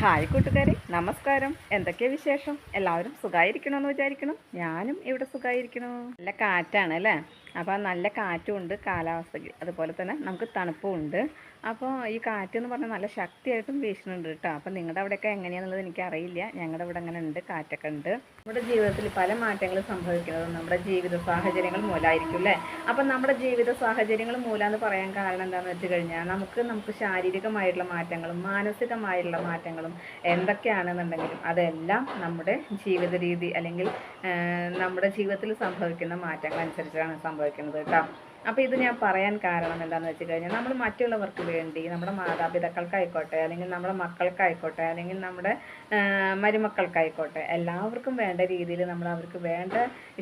Hi കൂട്ടുകാരെ, നമസ്കാരം. എന്തൊക്കെയാ വിശേഷം? എല്ലാവരും സുഖമായിരിക്കണമെന്ന് വിചാരിക്കണം. ഞാനും ഇവിടെ സുഖമായിരിക്കണു. നല്ല കാറ്റാണ് അല്ലേ? അപ്പോൾ നല്ല കാറ്റും ഉണ്ട് കാലാവസ്ഥയ്ക്ക്, അതുപോലെ തന്നെ നമുക്ക് തണുപ്പും ഉണ്ട്. അപ്പോൾ ഈ കാറ്റ് എന്ന് പറഞ്ഞാൽ നല്ല ശക്തിയായിട്ടും വീശുന്നുണ്ട് കേട്ടോ. അപ്പോൾ നിങ്ങളുടെ അവിടെയൊക്കെ എങ്ങനെയാണെന്നുള്ളത് എനിക്കറിയില്ല. ഞങ്ങളുടെ ഇവിടെ അങ്ങനെ ഉണ്ട്, കാറ്റൊക്കെ ഉണ്ട്. നമ്മുടെ ജീവിതത്തിൽ പല മാറ്റങ്ങളും സംഭവിക്കുന്നത് നമ്മുടെ ജീവിത സാഹചര്യങ്ങൾ മൂലമായിരിക്കും അല്ലേ? അപ്പം നമ്മുടെ ജീവിത സാഹചര്യങ്ങൾ മൂലമെന്ന് പറയാൻ കാരണം എന്താണെന്ന് വെച്ച് കഴിഞ്ഞാൽ നമുക്ക് ശാരീരികമായിട്ടുള്ള മാറ്റങ്ങളും മാനസികമായിട്ടുള്ള മാറ്റങ്ങളും എന്തൊക്കെയാണെന്നുണ്ടെങ്കിലും അതെല്ലാം നമ്മുടെ ജീവിത രീതി അല്ലെങ്കിൽ നമ്മുടെ ജീവിതത്തിൽ സംഭവിക്കുന്ന മാറ്റങ്ങൾ അനുസരിച്ചാണ് സംഭവിക്കുന്നത് കേട്ടോ. അപ്പോൾ ഇത് ഞാൻ പറയാൻ കാരണം എന്താണെന്ന് വെച്ച് കഴിഞ്ഞാൽ നമ്മൾ മറ്റുള്ളവർക്ക് വേണ്ടി നമ്മുടെ മാതാപിതാക്കൾക്കായിക്കോട്ടെ അല്ലെങ്കിൽ നമ്മുടെ മക്കൾക്കായിക്കോട്ടെ അല്ലെങ്കിൽ നമ്മുടെ മരുമക്കൾക്കായിക്കോട്ടെ എല്ലാവർക്കും വേണ്ട രീതിയിൽ നമ്മൾ അവർക്ക് വേണ്ട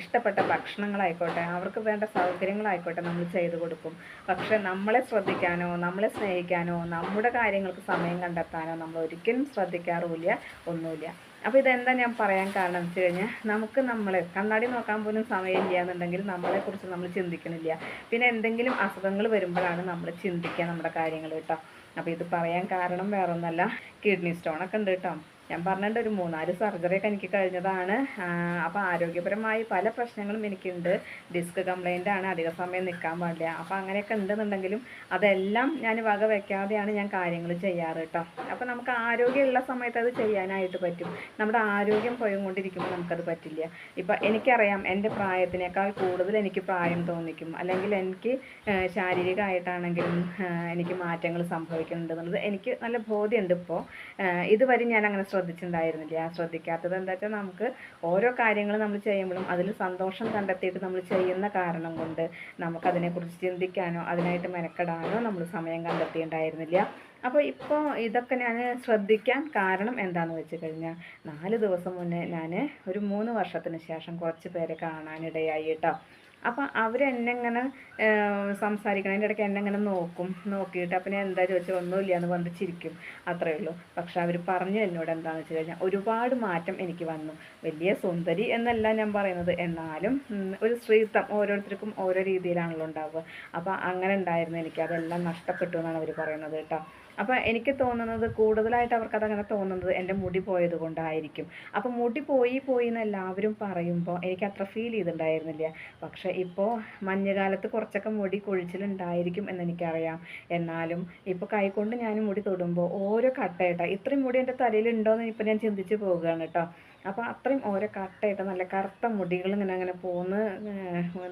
ഇഷ്ടപ്പെട്ട ഭക്ഷണങ്ങളായിക്കോട്ടെ അവർക്ക് വേണ്ട സൗകര്യങ്ങളായിക്കോട്ടെ നമ്മൾ ചെയ്തു കൊടുക്കും. പക്ഷെ നമ്മളെ ശ്രദ്ധിക്കാനോ നമ്മളെ സ്നേഹിക്കാനോ നമ്മുടെ കാര്യങ്ങൾക്ക് സമയം കണ്ടെത്താനോ നമ്മൾ ഒരിക്കലും ശ്രദ്ധിക്കാറുമില്ല, ഒന്നുമില്ല. അപ്പോൾ ഇതെന്താ ഞാൻ പറയാൻ കാരണം എന്ന് വെച്ച് കഴിഞ്ഞാൽ നമ്മളെ കണ്ണാടി നോക്കാൻ പോലും സമയമില്ല എന്നുണ്ടെങ്കിൽ നമ്മളെക്കുറിച്ച് നമ്മൾ ചിന്തിക്കണില്ല. പിന്നെ എന്തെങ്കിലും അസുഖങ്ങൾ വരുമ്പോഴാണ് നമ്മൾ ചിന്തിക്കുക നമ്മുടെ കാര്യങ്ങൾ കേട്ടോ. അപ്പോൾ ഇത് പറയാൻ കാരണം വേറൊന്നല്ല, കിഡ്നി സ്റ്റോണൊക്കെ ഉണ്ട് കേട്ടോ. ഞാൻ പറഞ്ഞിട്ട് ഒരു 3-4 സർജറിയൊക്കെ എനിക്ക് കഴിഞ്ഞതാണ്. അപ്പോൾ ആരോഗ്യപരമായി പല പ്രശ്നങ്ങളും എനിക്കുണ്ട്. ഡിസ്ക് കംപ്ലൈൻ്റ് ആണ്, അധിക സമയം നിൽക്കാൻ പാടില്ല. അപ്പോൾ അങ്ങനെയൊക്കെ ഉണ്ടെന്നുണ്ടെങ്കിലും അതെല്ലാം ഞാൻ വക വയ്ക്കാതെയാണ് ഞാൻ കാര്യങ്ങൾ ചെയ്യാറ് കേട്ടോ. അപ്പോൾ നമുക്ക് ആരോഗ്യമുള്ള സമയത്ത് അത് ചെയ്യാനായിട്ട് പറ്റും. നമ്മുടെ ആരോഗ്യം പോയിക്കൊണ്ടിരിക്കുമ്പോൾ നമുക്കത് പറ്റില്ല. ഇപ്പം എനിക്കറിയാം എൻ്റെ പ്രായത്തിനേക്കാൾ കൂടുതൽ എനിക്ക് പ്രായം തോന്നിക്കും, അല്ലെങ്കിൽ എനിക്ക് ശാരീരികമായിട്ടാണെങ്കിലും എനിക്ക് മാറ്റങ്ങൾ സംഭവിക്കുന്നുണ്ട് എന്നുള്ളത് എനിക്ക് നല്ല ബോധ്യമുണ്ട്. ഇപ്പോൾ ഇതുവരെ ഞാൻ അങ്ങനെ ശ്രദ്ധിച്ചിട്ടുണ്ടായിരുന്നില്ല. ശ്രദ്ധിക്കാത്തത് എന്താ വെച്ചാൽ നമുക്ക് ഓരോ കാര്യങ്ങൾ നമ്മൾ ചെയ്യുമ്പോഴും അതിൽ സന്തോഷം കണ്ടെത്തിയിട്ട് നമ്മൾ ചെയ്യുന്ന കാരണം കൊണ്ട് നമുക്കതിനെക്കുറിച്ച് ചിന്തിക്കാനോ അതിനായിട്ട് മെനക്കെടാനോ നമ്മൾ സമയം കണ്ടെത്തിയിട്ടുണ്ടായിരുന്നില്ല. അപ്പോൾ ഇപ്പോൾ ഇതൊക്കെ ഞാൻ ശ്രദ്ധിക്കാൻ കാരണം എന്താണെന്ന് വെച്ച് കഴിഞ്ഞാൽ 4 ദിവസം മുന്നേ ഞാൻ ഒരു 3 വർഷത്തിന് ശേഷം കുറച്ച് പേരെ കാണാനിടയായി കേട്ടോ. അപ്പം അവരെന്നെങ്ങനെ സംസാരിക്കണം, അതിൻ്റെ ഇടയ്ക്ക് എന്നെങ്ങനെ നോക്കിയിട്ട് അപ്പം ഞാൻ എന്താ ചോദിച്ചാൽ ഒന്നുമില്ല എന്ന് പറഞ്ഞിട്ട് ചിരിക്കും, അത്രയേ ഉള്ളൂ. പക്ഷെ അവർ പറഞ്ഞു എന്നോട് എന്താണെന്ന് വെച്ച് കഴിഞ്ഞാൽ ഒരുപാട് മാറ്റം എനിക്ക് വന്നു. വലിയ സുന്ദരി എന്നല്ല ഞാൻ പറയുന്നത്, എന്നാലും ഒരു സ്ത്രീത്വം ഓരോരുത്തർക്കും ഓരോ രീതിയിലാണല്ലോ ഉണ്ടാവുക. അപ്പോൾ അങ്ങനെ ഉണ്ടായിരുന്നു എനിക്ക്, അതെല്ലാം നഷ്ടപ്പെട്ടു എന്നാണ് അവർ പറയുന്നത് കേട്ടോ. അപ്പോൾ എനിക്ക് തോന്നുന്നത് കൂടുതലായിട്ട് അവർക്കതങ്ങനെ തോന്നുന്നത് എൻ്റെ മുടി പോയത് കൊണ്ടായിരിക്കും. അപ്പോൾ മുടി പോയി എന്ന് എല്ലാവരും പറയുമ്പോൾ എനിക്ക് അത്ര ഫീൽ ചെയ്തിട്ടുണ്ടായിരുന്നില്ല. പക്ഷേ ഇപ്പോൾ മഞ്ഞുകാലത്ത് കുറച്ചൊക്കെ മുടി കൊഴിച്ചിലുണ്ടായിരിക്കും എന്നെനിക്കറിയാം. എന്നാലും ഇപ്പോൾ കൈകൊണ്ട് ഞാൻ മുടി തൊടുമ്പോൾ ഓരോ കട്ടയിട്ടാ ഇത്രയും മുടി എൻ്റെ തലയിലുണ്ടോയെന്ന് ഇപ്പോൾ ഞാൻ ചിന്തിച്ച് പോവുകയാണ് കേട്ടോ. അപ്പോൾ അത്രയും ഓരോ കട്ടയിട്ട് നല്ല കറുത്ത മുടികൾ അങ്ങനെ പോന്ന്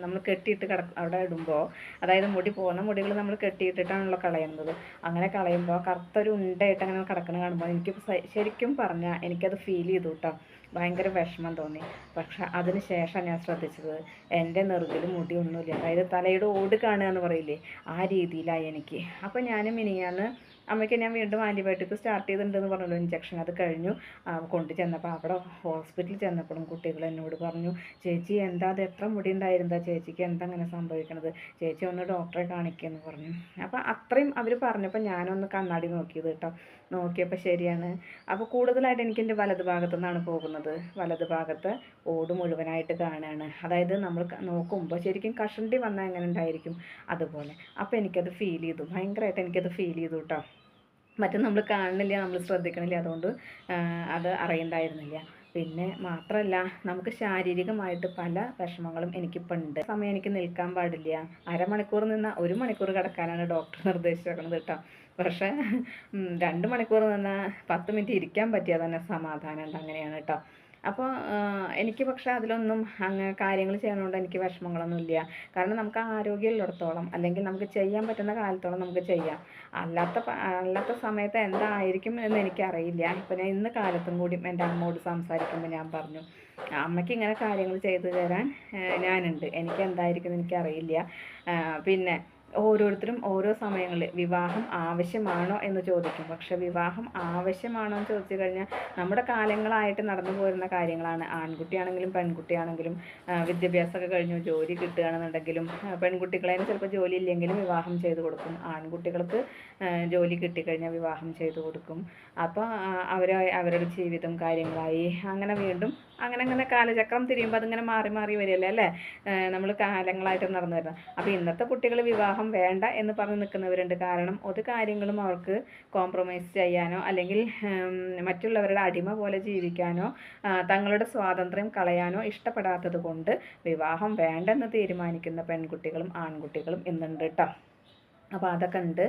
നമ്മൾ കെട്ടിയിട്ട് അവിടെ ഇടുമ്പോൾ, അതായത് മുടി പോകുന്ന മുടികൾ നമ്മൾ കെട്ടിയിട്ടിട്ടാണല്ലോ കളയുന്നത്. അങ്ങനെ കളയുമ്പോൾ കറുത്തൊരു ഉണ്ടയായിട്ട് അങ്ങനെ കിടക്കുന്ന കാണുമ്പോൾ എനിക്ക് ശരിക്കും പറഞ്ഞാൽ എനിക്കത് ഫീൽ ചെയ്തു കേട്ടോ. ഭയങ്കര വിഷമം തോന്നി. പക്ഷെ അതിന് ശേഷം ഞാൻ ശ്രദ്ധിച്ചത് എൻ്റെ നെറുകിൽ മുടിയൊന്നുമില്ല, അതായത് തലയുടെ ഓട് കാണുക എന്ന് പറയില്ലേ, ആ രീതിയിലായി എനിക്ക്. അപ്പോൾ ഞാനും മിനിയാന്ന് അമ്മയ്ക്ക് ഞാൻ വീണ്ടും ആൻറ്റിബയോട്ടിക് സ്റ്റാർട്ട് ചെയ്തിട്ടുണ്ടെന്ന് പറഞ്ഞല്ലോ, ഇഞ്ചക്ഷൻ അത് കഴിഞ്ഞു. കൊണ്ടു ചെന്നപ്പോൾ അവിടെ ഹോസ്പിറ്റലിൽ ചെന്നപ്പോഴും കുട്ടികൾ എന്നോട് പറഞ്ഞു, ചേച്ചി എന്താ അത് എത്ര മുടി ഉണ്ടായിരുന്നാ ചേച്ചിക്ക്, എന്താ അങ്ങനെ സംഭവിക്കണത്, ചേച്ചി ഒന്ന് ഡോക്ടറെ കാണിക്കുമെന്ന് പറഞ്ഞു. അപ്പോൾ അത്രയും അവർ പറഞ്ഞപ്പോൾ ഞാനൊന്ന് കണ്ണാടി നോക്കിയത് കേട്ടോ. നോക്കിയപ്പോൾ ശരിയാണ്. അപ്പോൾ കൂടുതലായിട്ട് എനിക്ക് എൻ്റെ വലത് ഭാഗത്തു നിന്നാണ് പോകുന്നത്. വലത് ഭാഗത്ത് ഓട് മുഴുവനായിട്ട് കാണുകയാണ്. അതായത് നമ്മൾ നോക്കുമ്പോൾ ശരിക്കും കഷണ്ടി വന്നാൽ എങ്ങനെ ഉണ്ടായിരിക്കും അതുപോലെ. അപ്പോൾ എനിക്കത് ഫീൽ ചെയ്തു, ഭയങ്കരമായിട്ട് എനിക്കത് ഫീൽ ചെയ്തു കേട്ടോ. മറ്റും നമ്മൾ കാണുന്നില്ല, നമ്മൾ ശ്രദ്ധിക്കണില്ല, അതുകൊണ്ട് അത് അറിയണ്ടായിരുന്നില്ല. പിന്നെ മാത്രമല്ല നമുക്ക് ശാരീരികമായിട്ട് പല വിഷമങ്ങളും എനിക്കിപ്പോൾ ഉണ്ട്. സമയം എനിക്ക് നിൽക്കാൻ പാടില്ല, അരമണിക്കൂർ നിന്നാൽ 1 മണിക്കൂർ കിടക്കാനാണ് ഡോക്ടർ നിർദ്ദേശിച്ചിരിക്കുന്നത് കേട്ടോ. പക്ഷേ 2 മണിക്കൂർ നിന്നാൽ 10 മിനിറ്റ് ഇരിക്കാൻ പറ്റിയാൽ തന്നെ സമാധാനം ഉണ്ട്, അങ്ങനെയാണ് കേട്ടോ. അപ്പോൾ എനിക്ക് പക്ഷേ അതിലൊന്നും അങ്ങനെ കാര്യങ്ങൾ ചെയ്യണതുകൊണ്ട് എനിക്ക് വിഷമങ്ങളൊന്നുമില്ല. കാരണം നമുക്ക് ആരോഗ്യമുള്ളിടത്തോളം അല്ലെങ്കിൽ നമുക്ക് ചെയ്യാൻ പറ്റുന്ന കാലത്തോളം നമുക്ക് ചെയ്യാം. അല്ലാത്ത സമയത്ത് എന്തായിരിക്കും എന്ന് എനിക്കറിയില്ല. ഇപ്പോൾ ഞാൻ ഇന്ന് കാലത്തും കൂടി എൻ്റെ അമ്മയോട് സംസാരിക്കുമ്പോൾ ഞാൻ പറഞ്ഞു, അമ്മയ്ക്ക് ഇങ്ങനെ കാര്യങ്ങൾ ചെയ്തു തരാൻ ഞാനുണ്ട്, എനിക്ക് എന്തായിരിക്കും എന്ന് എനിക്കറിയില്ല. പിന്നെ ഓരോരുത്തരും ഓരോ സമയങ്ങളിൽ വിവാഹം ആവശ്യമാണോ എന്ന് ചോദിക്കും. പക്ഷെ വിവാഹം ആവശ്യമാണോ എന്ന് ചോദിച്ചു കഴിഞ്ഞാൽ നമ്മുടെ കാലങ്ങളായിട്ട് നടന്നു പോരുന്ന കാര്യങ്ങളാണ്. ആൺകുട്ടിയാണെങ്കിലും പെൺകുട്ടിയാണെങ്കിലും വിദ്യാഭ്യാസമൊക്കെ കഴിഞ്ഞു ജോലി കിട്ടുകയാണെന്നുണ്ടെങ്കിലും പെൺകുട്ടികളതിന് ചിലപ്പോൾ ജോലി ഇല്ലെങ്കിലും വിവാഹം ചെയ്തു കൊടുക്കും. ആൺകുട്ടികൾക്ക് ജോലി കിട്ടിക്കഴിഞ്ഞാൽ വിവാഹം ചെയ്തു കൊടുക്കും. അപ്പോൾ അവരുടെ ജീവിതം കാര്യങ്ങളായി അങ്ങനെ വീണ്ടും അങ്ങനെ അങ്ങനെ കാലചക്രം തിരിയുമ്പോൾ അതിങ്ങനെ മാറി മാറി വരികയല്ലേ അല്ലേ, നമ്മൾ കാലങ്ങളായിട്ട് നടന്നു വരുന്നത്. അപ്പോൾ ഇന്നത്തെ കുട്ടികൾ വിവാഹം വേണ്ട എന്ന് പറഞ്ഞ് നിൽക്കുന്നവരുണ്ട്. കാരണം ഒരു കാര്യങ്ങളും അവർക്ക് കോംപ്രമൈസ് ചെയ്യാനോ അല്ലെങ്കിൽ മറ്റുള്ളവരുടെ അടിമ പോലെ ജീവിക്കാനോ തങ്ങളുടെ സ്വാതന്ത്ര്യം കളയാനോ ഇഷ്ടപ്പെടാത്തത് കൊണ്ട് വിവാഹം വേണ്ടെന്ന് തീരുമാനിക്കുന്ന പെൺകുട്ടികളും ആൺകുട്ടികളും ഇന്നുണ്ട് കേട്ടോ. അപ്പോൾ അതൊക്കെ ഉണ്ട്.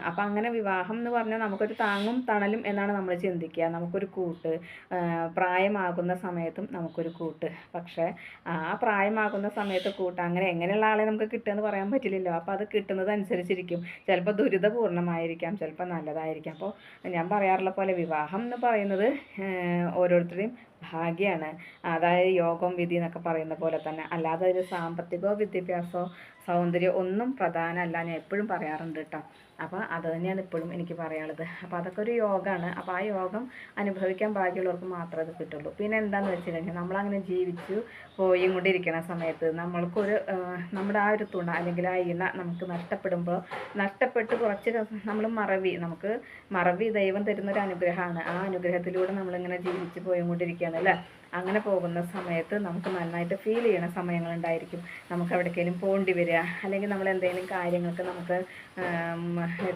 അപ്പോൾ അങ്ങനെ വിവാഹം എന്ന് പറഞ്ഞാൽ നമുക്കൊരു താങ്ങും തണലും എന്നാണ് നമ്മൾ ചിന്തിക്കുക. നമുക്കൊരു കൂട്ട്, പ്രായമാകുന്ന സമയത്തും നമുക്കൊരു കൂട്ട്. പക്ഷേ ആ പ്രായമാകുന്ന സമയത്ത് കൂട്ട് അങ്ങനെ എങ്ങനെയുള്ള ആളെ നമുക്ക് കിട്ടുകയെന്ന് പറയാൻ പറ്റില്ലല്ലോ. അപ്പോൾ അത് കിട്ടുന്നത് അനുസരിച്ചിരിക്കും. ചിലപ്പോൾ ദുരിതപൂർണ്ണമായിരിക്കാം, ചിലപ്പോൾ നല്ലതായിരിക്കാം. അപ്പോൾ ഞാൻ പറയാറുള്ള പോലെ വിവാഹം എന്ന് പറയുന്നത് ഓരോരുത്തരുടെയും ഭാഗ്യമാണ്. അതായത് യോഗം വിധി എന്നൊക്കെ പറയുന്ന പോലെ തന്നെ. അല്ലാതെ ഒരു സാമ്പത്തികമോ വിദ്യാഭ്യാസമോ സൗന്ദര്യം ഒന്നും പ്രധാനമല്ല, ഞാൻ എപ്പോഴും പറയാറുണ്ട് കേട്ടോ. അപ്പോൾ അത് തന്നെയാണ് ഇപ്പോഴും എനിക്ക് പറയാനുള്ളത്. അപ്പോൾ അതൊക്കെ ഒരു യോഗമാണ്. അപ്പോൾ ആ യോഗം അനുഭവിക്കാൻ ഭാഗ്യമുള്ളവർക്ക് മാത്രമേ അത് കിട്ടുള്ളൂ. പിന്നെ എന്താണെന്ന് വെച്ച് കഴിഞ്ഞാൽ നമ്മളങ്ങനെ ജീവിച്ചു പോയും കൊണ്ടിരിക്കുന്ന സമയത്ത് നമ്മൾക്കൊരു നമ്മുടെ ആ ഒരു തുണ അല്ലെങ്കിൽ ആ ഇണ നമുക്ക് നഷ്ടപ്പെട്ട് കുറച്ച് നമ്മൾ നമുക്ക് മറവി ദൈവം തരുന്നൊരു അനുഗ്രഹമാണ്. ആ അനുഗ്രഹത്തിലൂടെ നമ്മളിങ്ങനെ ജീവിച്ച് പോയിക്കൊണ്ടിരിക്കുകയാണ് അല്ലേ. അങ്ങനെ പോകുന്ന സമയത്ത് നമുക്ക് നന്നായിട്ട് ഫീൽ ചെയ്യണ സമയങ്ങളുണ്ടായിരിക്കും. നമുക്ക് എവിടേക്കെങ്കിലും പോകേണ്ടി വരിക, അല്ലെങ്കിൽ നമ്മൾ എന്തെങ്കിലും കാര്യങ്ങൾക്ക് നമുക്ക്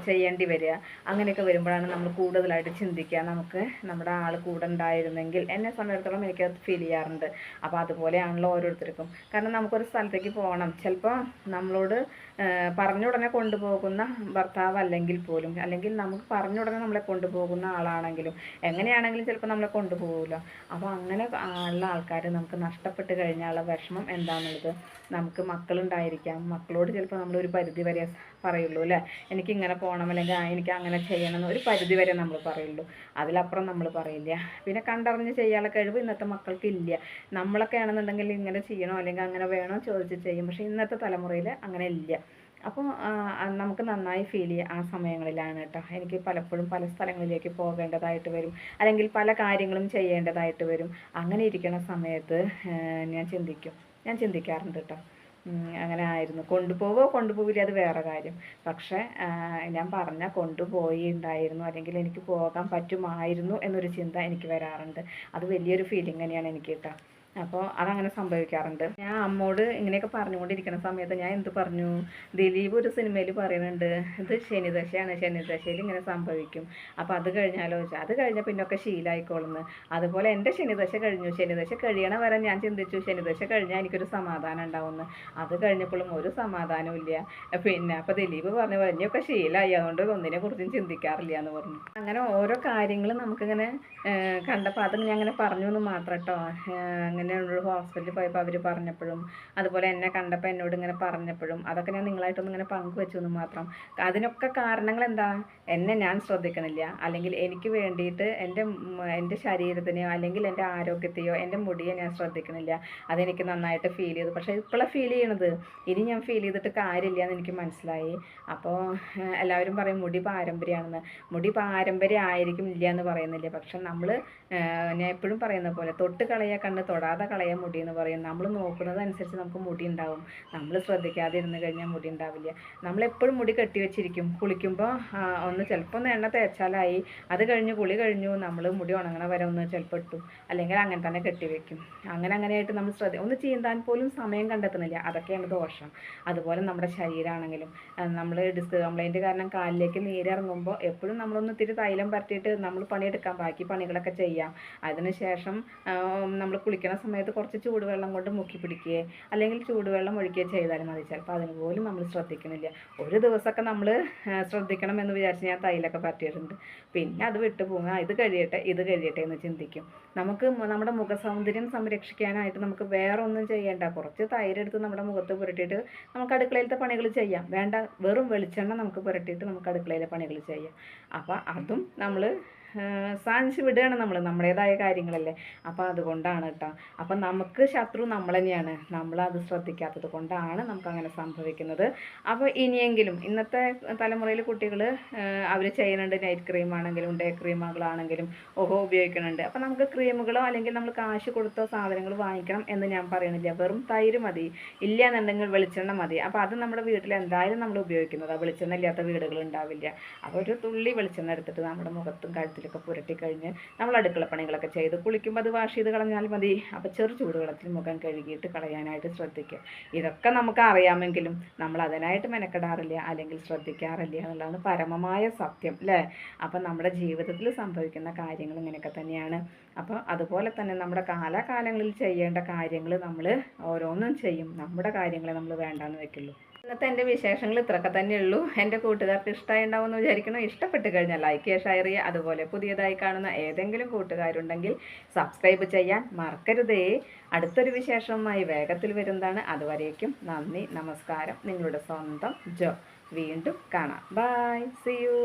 ചെയ്യേണ്ടി വരിക. അങ്ങനെയൊക്കെ വരുമ്പോഴാണ് നമ്മൾ കൂടുതലായിട്ട് ചിന്തിക്കുക, നമുക്ക് നമ്മുടെ ആൾ കൂടെ ഉണ്ടായിരുന്നെങ്കിൽ. എന്നെ സംബന്ധിച്ചിടത്തോളം എനിക്കത് ഫീൽ ചെയ്യാറുണ്ട്. അപ്പോൾ അതുപോലെയാണല്ലോ ഓരോരുത്തർക്കും. കാരണം നമുക്കൊരു സ്ഥലത്തേക്ക് പോകണം, ചിലപ്പോൾ നമ്മളോട് പറഞ്ഞുടനെ കൊണ്ടുപോകുന്ന ഭർത്താവ് അല്ലെങ്കിൽ പോലും, അല്ലെങ്കിൽ നമുക്ക് പറഞ്ഞുടനെ നമ്മളെ കൊണ്ടുപോകുന്ന ആളാണെങ്കിലും എങ്ങനെയാണെങ്കിലും ചിലപ്പോൾ നമ്മളെ കൊണ്ടുപോകുമല്ലോ. അപ്പോൾ അങ്ങനെ ഉള്ള ആൾക്കാർ നമുക്ക് നഷ്ടപ്പെട്ട് കഴിഞ്ഞാലുള്ള വിഷമം എന്താണെന്നുള്ളത്, നമുക്ക് മക്കളുണ്ടായിരിക്കാം, മക്കളോട് ചിലപ്പോൾ നമ്മളൊരു പരിധി വരെ പറയുള്ളൂ അല്ലേ, എനിക്കിങ്ങനെ പോകണം അല്ലെങ്കിൽ എനിക്ക് അങ്ങനെ ചെയ്യണം എന്ന് ഒരു പരിധി വരെ നമ്മൾ പറയുള്ളൂ. അതിലപ്പുറം നമ്മൾ പറയില്ല. പിന്നെ കണ്ടറിഞ്ഞ് ചെയ്യാനുള്ള കഴിവ് ഇന്നത്തെ മക്കൾക്ക് ഇല്ല. നമ്മളൊക്കെ ആണെന്നുണ്ടെങ്കിൽ ഇങ്ങനെ ചെയ്യണോ അല്ലെങ്കിൽ അങ്ങനെ വേണോ ചോദിച്ച് ചെയ്യും. പക്ഷേ ഇന്നത്തെ തലമുറയിൽ അങ്ങനെ ഇല്ല. അപ്പോൾ നമുക്ക് നന്നായി ഫീൽ ചെയ്യുക ആ സമയങ്ങളിലാണ് കേട്ടോ. എനിക്ക് പലപ്പോഴും പല സ്ഥലങ്ങളിലേക്ക് പോകേണ്ടതായിട്ട് വരും, അല്ലെങ്കിൽ പല കാര്യങ്ങളും ചെയ്യേണ്ടതായിട്ട് വരും. അങ്ങനെ ഇരിക്കുന്ന സമയത്ത് ഞാൻ ചിന്തിക്കാറുണ്ട് കേട്ടോ. അങ്ങനെ ആയിരുന്നു, കൊണ്ടുപോവില്ല അത് വേറെ കാര്യം. പക്ഷേ ഞാൻ കൊണ്ടുപോയി ഉണ്ടായിരുന്നു, അല്ലെങ്കിൽ എനിക്ക് പോകാൻ പറ്റുമായിരുന്നു എന്നൊരു ചിന്ത എനിക്ക് വരാറുണ്ട്. അത് വലിയൊരു ഫീലിംഗ് തന്നെയാണ് എനിക്ക് കേട്ടോ. അപ്പോൾ അതങ്ങനെ സംഭവിക്കാറുണ്ട്. ഞാൻ അമ്മോട് ഇങ്ങനെയൊക്കെ പറഞ്ഞുകൊണ്ടിരിക്കുന്ന സമയത്ത് ഞാൻ എന്ത് പറഞ്ഞു, ദിലീപ് ഒരു സിനിമയിൽ പറയുന്നുണ്ട്, ഇത് ശനിദശയാണ്, ശനിദശയിൽ ഇങ്ങനെ സംഭവിക്കും, അപ്പോൾ അത് കഴിഞ്ഞാലോ വെച്ചാൽ അത് കഴിഞ്ഞാൽ പിന്നൊക്കെ ശീലമായിക്കോളുന്നു. അതുപോലെ എൻ്റെ ശനിദശ കഴിഞ്ഞു. ശനിദശ കഴിയണ വരെ ഞാൻ ചിന്തിച്ചു ശനിദശ കഴിഞ്ഞാൽ എനിക്കൊരു സമാധാനം ഉണ്ടാവുമെന്ന്. അത് കഴിഞ്ഞപ്പോഴും ഒരു സമാധാനവും ഇല്ല. പിന്നെ അപ്പോൾ ദിലീപ് പറഞ്ഞു വലിയൊക്കെ ശീലമായി, അതുകൊണ്ട് ഒന്നിനെ കുറിച്ചും ചിന്തിക്കാറില്ല എന്ന് പറഞ്ഞു. അങ്ങനെ ഓരോ കാര്യങ്ങളും നമുക്കിങ്ങനെ കണ്ടപ്പോൾ അത് ഞാൻ അങ്ങനെ പറഞ്ഞു എന്ന് മാത്രം കേട്ടോ. അങ്ങനെ ഒരു ഹോസ്പിറ്റലിൽ പോയപ്പോൾ അവർ പറഞ്ഞപ്പോഴും, അതുപോലെ എന്നെ കണ്ടപ്പോൾ എന്നോട് ഇങ്ങനെ പറഞ്ഞപ്പോഴും, അതൊക്കെ ഞാൻ നിങ്ങളായിട്ടൊന്നും ഇങ്ങനെ പങ്കുവെച്ചു എന്ന് മാത്രം. അതിനൊക്കെ കാരണങ്ങൾ എന്താ, ഞാൻ ശ്രദ്ധിക്കണില്ല, അല്ലെങ്കിൽ എനിക്ക് വേണ്ടിയിട്ട് എൻ്റെ ശരീരത്തിനെയോ അല്ലെങ്കിൽ എൻ്റെ ആരോഗ്യത്തെയോ എൻ്റെ മുടിയെ ഞാൻ ശ്രദ്ധിക്കണില്ല. അതെനിക്ക് നന്നായിട്ട് ഫീൽ ചെയ്തു. പക്ഷേ ഇപ്പോഴാണ് ഫീൽ ചെയ്യണത്, ഇനി ഞാൻ ഫീൽ ചെയ്തിട്ട് കാര്യമില്ല എന്ന് എനിക്ക് മനസ്സിലായി. അപ്പോൾ എല്ലാവരും പറയും മുടി പാരമ്പര്യമാണെന്ന്. മുടി പാരമ്പര്യം ആയിരിക്കും, ഇല്ല എന്ന് പറയുന്നില്ല. പക്ഷെ ഞാൻ എപ്പോഴും പറയുന്ന പോലെ തൊട്ട് കളയാ കണ്ണ് തൊടാതെ കളയാൻ മുടി എന്ന് പറയും. നമ്മൾ നോക്കുന്നതനുസരിച്ച് നമുക്ക് മുടി ഉണ്ടാവും. നമ്മൾ ശ്രദ്ധിക്കാതെ ഇരുന്ന് കഴിഞ്ഞാൽ മുടി ഉണ്ടാവില്ല. നമ്മളെപ്പോഴും മുടി കെട്ടിവെച്ചിരിക്കും. കുളിക്കുമ്പോൾ ചിലപ്പോൾ ഒന്ന് എണ്ണ തേച്ചാലായി, അത് കഴിഞ്ഞ് കുളി കഴിഞ്ഞു നമ്മൾ മുടി ഉണങ്ങണ വരെ ഒന്ന് ചിലപ്പോൾ ഇട്ടു, അല്ലെങ്കിൽ അങ്ങനെ തന്നെ കെട്ടിവെക്കും. അങ്ങനെയായിട്ട് നമ്മൾ ഒന്ന് ചീന്താൻ പോലും സമയം കണ്ടെത്തുന്നില്ല. അതൊക്കെയാണ് ദോഷം. അതുപോലെ നമ്മുടെ ശരീരമാണെങ്കിലും, നമ്മൾ ഡിസ്ക് കംപ്ലൈൻറ്റ് കാരണം കാലിലേക്ക് നീരിറങ്ങുമ്പോൾ എപ്പോഴും നമ്മളൊന്ന് ഇത്തിരി തൈലം പരത്തിയിട്ട് നമ്മൾ പണിയെടുക്കാം, ബാക്കി പണികളൊക്കെ ചെയ്യാം. അതിനുശേഷം നമ്മൾ കുളിക്കുന്ന സമയത്ത് കുറച്ച് ചൂടുവെള്ളം കൊണ്ട് മുക്കി പിടിക്കുകയോ അല്ലെങ്കിൽ ചൂടുവെള്ളം ഒഴിക്കുകയോ ചെയ്താലും മതി. ചിലപ്പോൾ അതിന് പോലും നമ്മൾ ശ്രദ്ധിക്കുന്നില്ല. ഒരു ദിവസമൊക്കെ നമ്മൾ ശ്രദ്ധിക്കണം എന്ന് വിചാരിച്ച് ഞാൻ തൈലൊക്കെ പറ്റിയിട്ടുണ്ട്. പിന്നെ അത് വിട്ടു പോകുക, ഇത് കഴിയട്ടെ എന്ന് ചിന്തിക്കും. നമുക്ക് നമ്മുടെ മുഖസൗന്ദര്യം സംരക്ഷിക്കാനായിട്ട് നമുക്ക് വേറെ ഒന്നും ചെയ്യേണ്ട. കുറച്ച് തൈരെടുത്ത് നമ്മുടെ മുഖത്ത് പുരട്ടിയിട്ട് നമുക്ക് അടുക്കളയിലത്തെ പണികൾ ചെയ്യാം. വേണ്ട, വെറും വെളിച്ചെണ്ണ നമുക്ക് പുരട്ടിയിട്ട് നമുക്ക് അടുക്കളയിലെ പണികൾ ചെയ്യാം. അപ്പോൾ അതും നമ്മൾ സാധിച്ച് വിടുകയാണ് നമ്മുടേതായ കാര്യങ്ങളല്ലേ. അപ്പോൾ അതുകൊണ്ടാണ് കേട്ടോ. അപ്പം നമുക്ക് ശത്രു നമ്മൾ തന്നെയാണ്, നമ്മളത് ശ്രദ്ധിക്കാത്തത് കൊണ്ടാണ് നമുക്കങ്ങനെ സംഭവിക്കുന്നത്. അപ്പോൾ ഇനിയെങ്കിലും ഇന്നത്തെ തലമുറയിൽ കുട്ടികൾ അവർ ചെയ്യുന്നുണ്ട്, നൈറ്റ് ക്രീമാണെങ്കിലും ഡേ ക്രീമുകളാണെങ്കിലും ഉപയോഗിക്കുന്നുണ്ട്. അപ്പോൾ നമുക്ക് ക്രീമുകളോ അല്ലെങ്കിൽ നമ്മൾ കാശ് കൊടുത്തോ സാധനങ്ങൾ വാങ്ങിക്കണം എന്ന് ഞാൻ പറയണില്ല. വെറും തൈര് മതി, ഇല്ല എന്നുണ്ടെങ്കിൽ വെളിച്ചെണ്ണ മതി. അപ്പോൾ അത് നമ്മുടെ വീട്ടിൽ എന്തായാലും നമ്മൾ ഉപയോഗിക്കുന്നത്, വെളിച്ചെണ്ണ ഇല്ലാത്ത വീടുകൾ ഉണ്ടാവില്ല. അപ്പോൾ ഒരു തുള്ളി വെളിച്ചെണ്ണ എടുത്തിട്ട് നമ്മുടെ മുഖത്തും കഴുത്തിലും വെള്ളത്തിലൊക്കെ പുരട്ടി കഴിഞ്ഞ് നമ്മൾ അടുക്കള പണികളൊക്കെ ചെയ്ത് കുളിക്കുമ്പോൾ അത് വാഷ് ചെയ്ത് കളഞ്ഞാൽ മതി. അപ്പോൾ ചെറു ചൂടുവെള്ളത്തിൽ മുഖം കഴുകിയിട്ട് കളയാനായിട്ട് ശ്രദ്ധിക്കുക. ഇതൊക്കെ നമുക്ക് അറിയാമെങ്കിലും നമ്മൾ അതിനായിട്ട് മെനക്കെടാറില്ല, അല്ലെങ്കിൽ ശ്രദ്ധിക്കാറില്ല എന്നുള്ളതാണ് പരമമായ സത്യം അല്ലേ. അപ്പം നമ്മുടെ ജീവിതത്തിൽ സംഭവിക്കുന്ന കാര്യങ്ങൾ ഇങ്ങനെയൊക്കെ തന്നെയാണ്. അപ്പോൾ അതുപോലെ തന്നെ നമ്മുടെ കാലാകാലങ്ങളിൽ ചെയ്യേണ്ട കാര്യങ്ങൾ നമ്മൾ ഓരോന്നും ചെയ്യും, നമ്മുടെ കാര്യങ്ങളെ നമ്മൾ വേണ്ടാന്ന് വെക്കുള്ളൂ. ഇന്നത്തെ എൻ്റെ വിശേഷങ്ങൾ ഇത്രയൊക്കെ തന്നെയുള്ളൂ. എൻ്റെ കൂട്ടുകാർക്ക് ഇഷ്ടമായി ഉണ്ടാവുമെന്ന് വിചാരിക്കണം. ഇഷ്ടപ്പെട്ട് കഴിഞ്ഞാൽ ലൈക്ക് ചെയ്യുക, ഷെയർ ചെയ്യുക. അതുപോലെ പുതിയതായി കാണുന്ന ഏതെങ്കിലും കൂട്ടുകാരുണ്ടെങ്കിൽ സബ്സ്ക്രൈബ് ചെയ്യാൻ മറക്കരുതേ. അടുത്തൊരു വിശേഷവുമായി വേഗത്തിൽ വരുന്നതാണ്. അതുവരേക്കും നന്ദി, നമസ്കാരം. നിങ്ങളുടെ സ്വന്തം ജോ. വീണ്ടും കാണാം. Bye, see U.